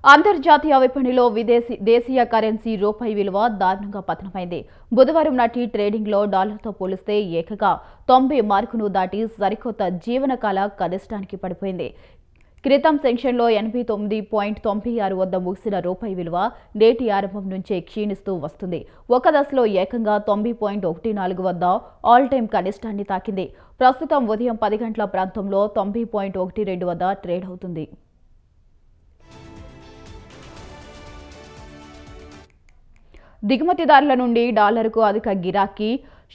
అంతర్జాతీయ విపణిలో దేశీయ కరెన్సీ రూపాయి విలువ దారుణంగా పతనమైంది. బుధవారం నాటి ట్రేడింగ్లో డాలర్తో పోలిస్తే ఏకంగా 90 మార్కును దాటి సరికొత్త జీవనకాల కనిష్టానికి పడిపోయింది. క్రితం సెషన్లో 89.96 వద్ద ముగిసిన రూపాయి విలువ నేటి ఆరంభం నుంచే క్షీణిస్తూ వస్తుంది. ఒక దశలో ఏకంగా 90.14 వద్ద ఆల్ టైమ్ కనిష్టాన్ని తాకింది. ప్రస్తుతం ఉదయం 10 గంటల ప్రాంతంలో 90.12 వద్ద ట్రేడ్ అవుతుంది. దిగుమతిదారుల నుండి డాలర్కు అధిక గిరాకీ,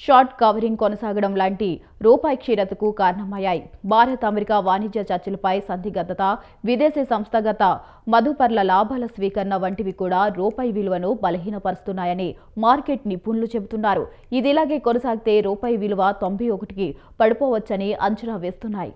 షార్ట్ కవరింగ్ కొనసాగడం లాంటి రూపాయి క్షీణతకు కారణమయ్యాయి. భారత్ అమెరికా వాణిజ్య చర్చలపై సందిగ్ధత, విదేశీ సంస్థాగత మదుపర్ల లాభాల స్వీకరణ వంటివి కూడా రూపాయి విలువను బలహీనపరుస్తున్నాయని మార్కెట్ నిపుణులు చెబుతున్నారు. ఇది ఇలాగే కొనసాగితే రూపాయి విలువ 91కి పడిపోవచ్చని అంచనా వేస్తున్నాయి.